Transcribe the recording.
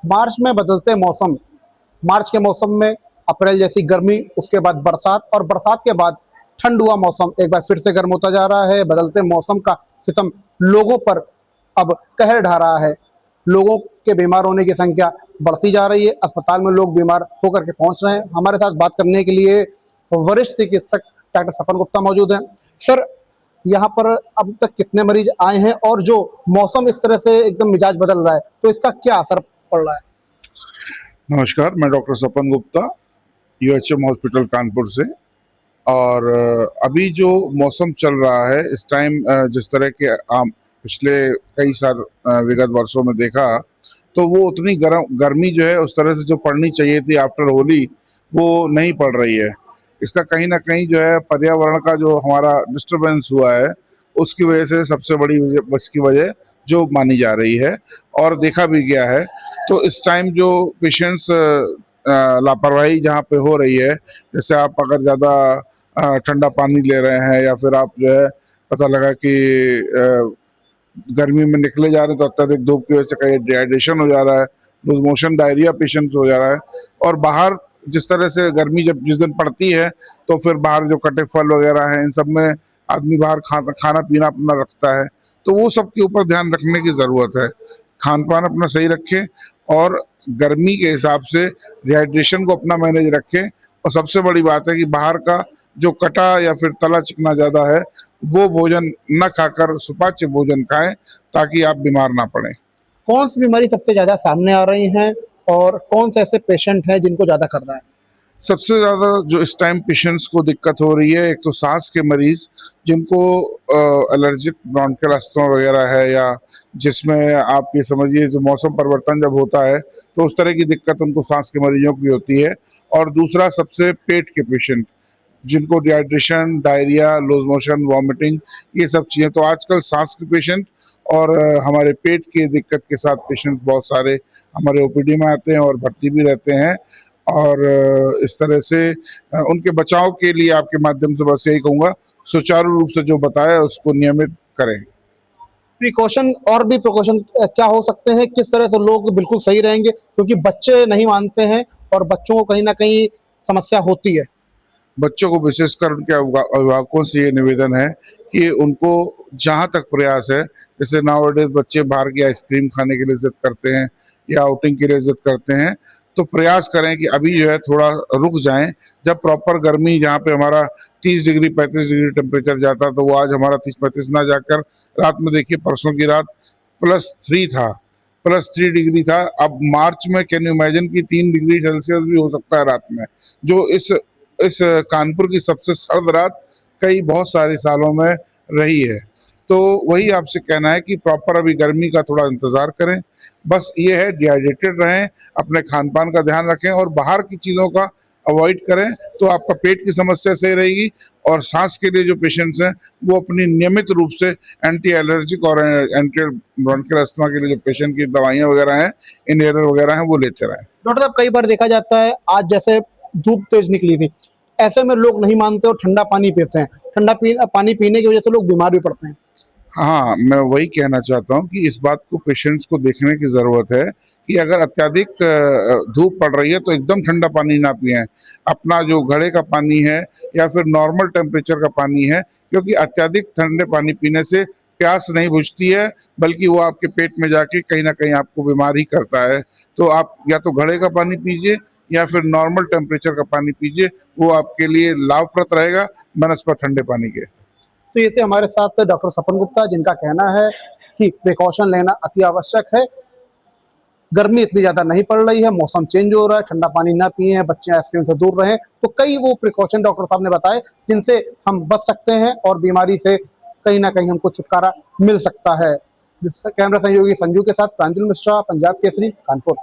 मार्च में बदलते मौसम, मार्च के मौसम में अप्रैल जैसी गर्मी, उसके बाद बरसात और बरसात के बाद ठंड हुआ मौसम एक बार फिर से गर्म होता जा रहा है। बदलते मौसम का सितम लोगों पर अब कहर ढा रहा है। लोगों के बीमार होने की संख्या बढ़ती जा रही है। अस्पताल में लोग बीमार होकर के पहुंच रहे हैं। हमारे साथ बात करने के लिए वरिष्ठ चिकित्सक डॉक्टर सपन गुप्ता मौजूद हैं। सर, यहाँ पर अब तक कितने मरीज आए हैं और जो मौसम इस तरह से एकदम मिजाज बदल रहा है तो इसका क्या असर पड़ रहा है? नमस्कार, मैं डॉक्टर सपन गुप्ता, यूएचएम हॉस्पिटल कानपुर से। और अभी जो मौसम चल रहा है इस टाइम, जिस तरह के पिछले कई साल विगत वर्षों में देखा, तो वो उतनी गर्मी जो है उस तरह से जो पड़नी चाहिए थी आफ्टर होली, वो नहीं पड़ रही है। इसका कहीं ना कहीं जो है पर्यावरण का जो हमारा डिस्टरबेंस हुआ है उसकी वजह से सबसे बड़ी इसकी वजह जो मानी जा रही है और देखा भी गया है। तो इस टाइम जो पेशेंट्स लापरवाही जहाँ पे हो रही है, जैसे आप अगर ज़्यादा ठंडा पानी ले रहे हैं या फिर आप जो है पता लगा कि गर्मी में निकले जा रहे हैं तो अत्यधिक धूप की वजह से कहीं डिहाइड्रेशन हो जा रहा है, लूज मोशन, डायरिया पेशेंट हो जा रहा है। और बाहर जिस तरह से गर्मी जब जिस दिन पड़ती है तो फिर बाहर जो कटे फल वगैरह हैं इन सब में आदमी बाहर खाना पीना अपना रखता है, तो वो सब के ऊपर ध्यान रखने की ज़रूरत है। खान पान अपना सही रखें और गर्मी के हिसाब से डिहाइड्रेशन को अपना मैनेज रखें। और सबसे बड़ी बात है कि बाहर का जो कटा या फिर तला चिकना ज़्यादा है वो भोजन न खाकर सुपाच्य भोजन खाएं ताकि आप बीमार ना पड़ें। कौन सी बीमारी सबसे ज्यादा सामने आ रही हैं और कौन से ऐसे पेशेंट हैं जिनको ज्यादा खतरा है? सबसे ज़्यादा जो इस टाइम पेशेंट्स को दिक्कत हो रही है, एक तो सांस के मरीज जिनको एलर्जिक ब्रोंकियल अस्थमा वगैरह है, या जिसमें आप ये समझिए जो मौसम परिवर्तन जब होता है तो उस तरह की दिक्कत उनको सांस के मरीजों की होती है। और दूसरा सबसे पेट के पेशेंट जिनको dehydration, diarrhoea, loose motion, vomiting, ये सब चीज़ें। तो आजकल सांस के पेशेंट और हमारे पेट की दिक्कत के साथ पेशेंट बहुत सारे हमारे ओपीडी में आते हैं और भर्ती भी रहते हैं। और इस तरह से उनके बचाव के लिए आपके माध्यम से बस यही कहूँगा, सुचारू रूप से जो बताया उसको नियमित करें। प्रिकॉशन और भी प्रिकॉशन क्या हो सकते हैं? किस तरह से लोग बिल्कुल सही रहेंगे, क्योंकि बच्चे नहीं मानते हैं और बच्चों को कहीं ना कहीं समस्या होती है। बच्चों को विशेषकर उनके अभिभावकों से ये निवेदन है कि उनको जहाँ तक प्रयास है, जैसे नाउअडेज बच्चे बाहर की आइसक्रीम खाने के लिए जिद करते हैं या आउटिंग के लिए जिद करते हैं, तो प्रयास करें कि अभी जो है थोड़ा रुक जाएं। जब प्रॉपर गर्मी जहाँ पे हमारा 30 डिग्री 35 डिग्री टेम्परेचर जाता तो वो आज हमारा 30-35 ना जाकर रात में देखिए, परसों की रात +3 था, +3 डिग्री था। अब मार्च में कैन यू इमेजिन कि 3 डिग्री सेल्सियस भी हो सकता है रात में, जो इस कानपुर की सबसे सर्द रात कई बहुत सारे सालों में रही है। तो वही आपसे कहना है कि प्रॉपर अभी गर्मी का थोड़ा इंतज़ार करें। बस ये है, डिहाइड्रेटेड रहें, अपने खान पान का ध्यान रखें और बाहर की चीज़ों का अवॉइड करें, तो आपका पेट की समस्या सही रहेगी। और सांस के लिए जो पेशेंट्स हैं वो अपनी नियमित रूप से एंटी एलर्जिक और एंटी ब्रोंकियल अस्थमा के लिए जो पेशेंट की दवाइयाँ वगैरह हैं, इनहेलर वगैरह हैं, वो लेते रहें। डॉक्टर साहब, कई बार देखा जाता है आज जैसे धूप तेज निकली थी, ऐसे में लोग नहीं मानते और ठंडा पानी पीते हैं। पानी पीने की वजह से लोग बीमार भी पड़ते हैं। हाँ, मैं वही कहना चाहता हूँ कि इस बात को पेशेंट्स को देखने की ज़रूरत है कि अगर अत्यधिक धूप पड़ रही है तो एकदम ठंडा पानी ना पिएं। अपना जो घड़े का पानी है या फिर नॉर्मल टेम्परेचर का पानी है, क्योंकि अत्यधिक ठंडे पानी पीने से प्यास नहीं बुझती है, बल्कि वो आपके पेट में जाके कहीं ना कहीं आपको बीमार ही करता है। तो आप या तो घड़े का पानी पीजिए या फिर नॉर्मल टेम्परेचर का पानी पीजिए, वो आपके लिए लाभप्रद रहेगा बनस्पत ठंडे पानी के। तो ये थे हमारे साथ डॉक्टर सपन गुप्ता, जिनका कहना है कि प्रिकॉशन लेना अति आवश्यक है। गर्मी इतनी ज्यादा नहीं पड़ रही है, मौसम चेंज हो रहा है, ठंडा पानी ना पिए, बच्चे आइसक्रीम से दूर रहें। तो कई वो प्रिकॉशन डॉक्टर साहब ने बताए जिनसे हम बच सकते हैं और बीमारी से कहीं ना कहीं हमको छुटकारा मिल सकता है। कैमरा सहयोगी संजू के साथ प्रांजल मिश्रा, पंजाब केसरी, कानपुर।